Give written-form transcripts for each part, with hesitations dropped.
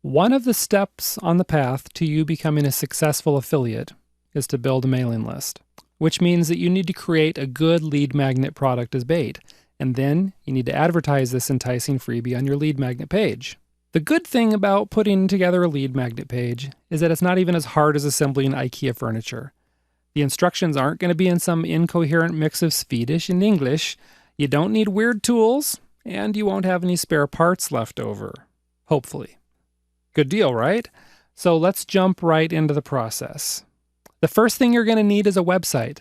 One of the steps on the path to you becoming a successful affiliate is to build a mailing list, which means that you need to create a good lead magnet product as bait, and then you need to advertise this enticing freebie on your lead magnet page. The good thing about putting together a lead magnet page is that it's not even as hard as assembling IKEA furniture. The instructions aren't going to be in some incoherent mix of Swedish and English. You don't need weird tools, and you won't have any spare parts left over. Hopefully. Good deal, right? So let's jump right into the process. The first thing you're going to need is a website.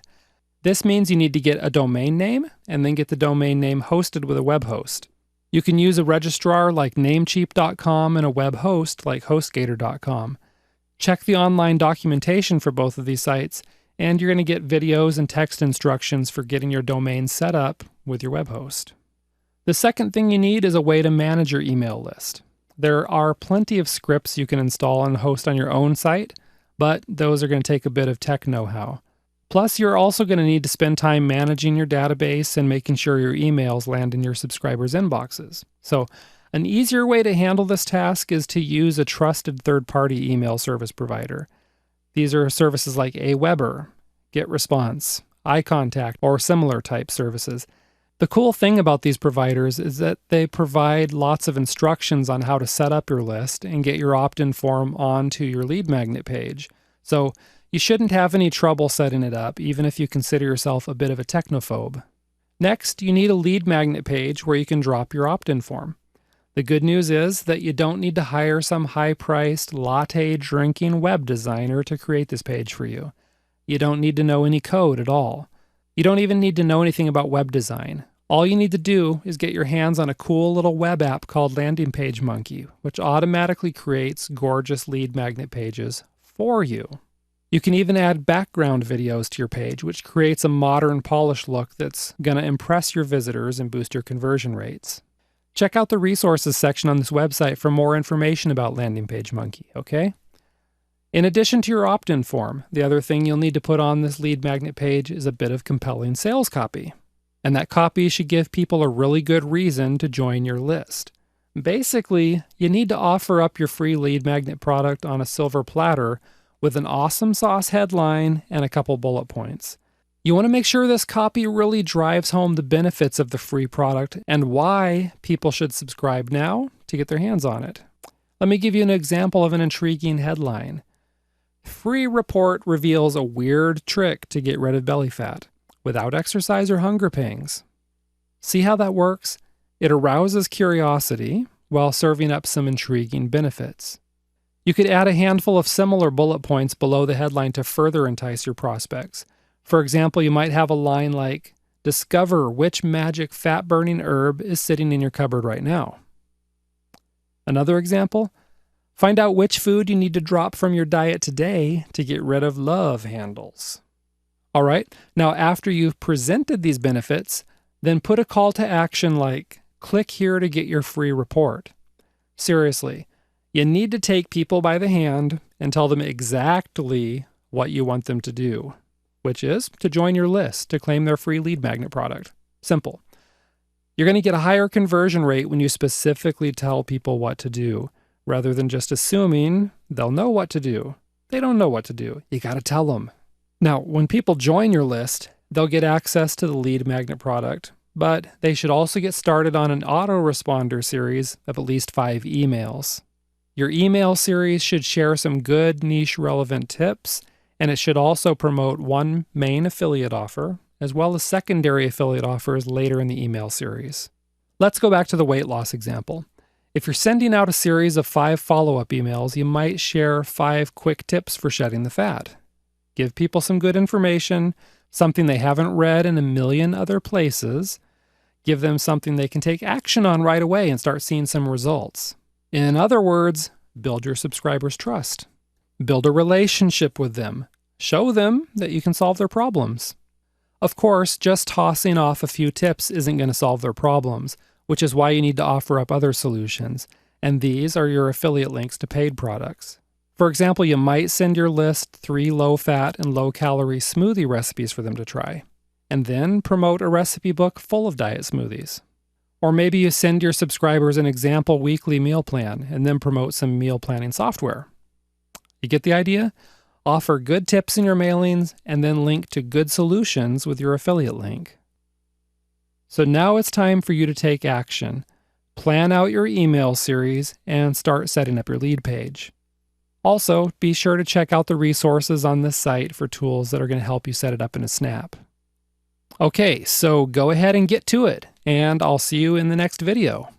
This means you need to get a domain name and then get the domain name hosted with a web host. You can use a registrar like Namecheap.com and a web host like HostGator.com. Check the online documentation for both of these sites, and you're going to get videos and text instructions for getting your domain set up with your web host. The second thing you need is a way to manage your email list. There are plenty of scripts you can install and host on your own site, but those are going to take a bit of tech know-how. Plus, you're also going to need to spend time managing your database and making sure your emails land in your subscribers' inboxes. So, an easier way to handle this task is to use a trusted third-party email service provider. These are services like Aweber, GetResponse, iContact, or similar type services. The cool thing about these providers is that they provide lots of instructions on how to set up your list and get your opt-in form onto your lead magnet page. So you shouldn't have any trouble setting it up, even if you consider yourself a bit of a technophobe. Next, you need a lead magnet page where you can drop your opt-in form. The good news is that you don't need to hire some high-priced, latte-drinking web designer to create this page for you. You don't need to know any code at all. You don't even need to know anything about web design. All you need to do is get your hands on a cool little web app called Landing Page Monkey, which automatically creates gorgeous lead magnet pages for you. You can even add background videos to your page, which creates a modern, polished look that's going to impress your visitors and boost your conversion rates. Check out the resources section on this website for more information about Landing Page Monkey, okay? In addition to your opt-in form, the other thing you'll need to put on this lead magnet page is a bit of compelling sales copy. And that copy should give people a really good reason to join your list. Basically, you need to offer up your free lead magnet product on a silver platter with an awesome sauce headline and a couple bullet points. You want to make sure this copy really drives home the benefits of the free product and why people should subscribe now to get their hands on it. Let me give you an example of an intriguing headline. Free report reveals a weird trick to get rid of belly fat without exercise or hunger pangs. See how that works? It arouses curiosity while serving up some intriguing benefits. You could add a handful of similar bullet points below the headline to further entice your prospects. For example, you might have a line like, "Discover which magic fat-burning herb is sitting in your cupboard right now." Another example, find out which food you need to drop from your diet today to get rid of love handles. All right, now after you've presented these benefits, then put a call to action like, "Click here to get your free report." Seriously, you need to take people by the hand and tell them exactly what you want them to do, which is to join your list to claim their free lead magnet product. Simple. You're going to get a higher conversion rate when you specifically tell people what to do, rather than just assuming they'll know what to do. They don't know what to do. You got to tell them. Now, when people join your list, they'll get access to the lead magnet product, but they should also get started on an autoresponder series of at least 5 emails. Your email series should share some good niche relevant tips, and it should also promote one main affiliate offer, as well as secondary affiliate offers later in the email series. Let's go back to the weight loss example. If you're sending out a series of 5 follow-up emails, you might share 5 quick tips for shedding the fat. Give people some good information, something they haven't read in a million other places. Give them something they can take action on right away and start seeing some results. In other words, build your subscribers' trust. Build a relationship with them. Show them that you can solve their problems. Of course, just tossing off a few tips isn't going to solve their problems, which is why you need to offer up other solutions, and these are your affiliate links to paid products. For example, you might send your list 3 low-fat and low-calorie smoothie recipes for them to try, and then promote a recipe book full of diet smoothies. Or maybe you send your subscribers an example weekly meal plan and then promote some meal planning software. You get the idea? Offer good tips in your mailings and then link to good solutions with your affiliate link. So now it's time for you to take action. Plan out your email series and start setting up your lead page. Also, be sure to check out the resources on this site for tools that are going to help you set it up in a snap. Okay, so go ahead and get to it, and I'll see you in the next video.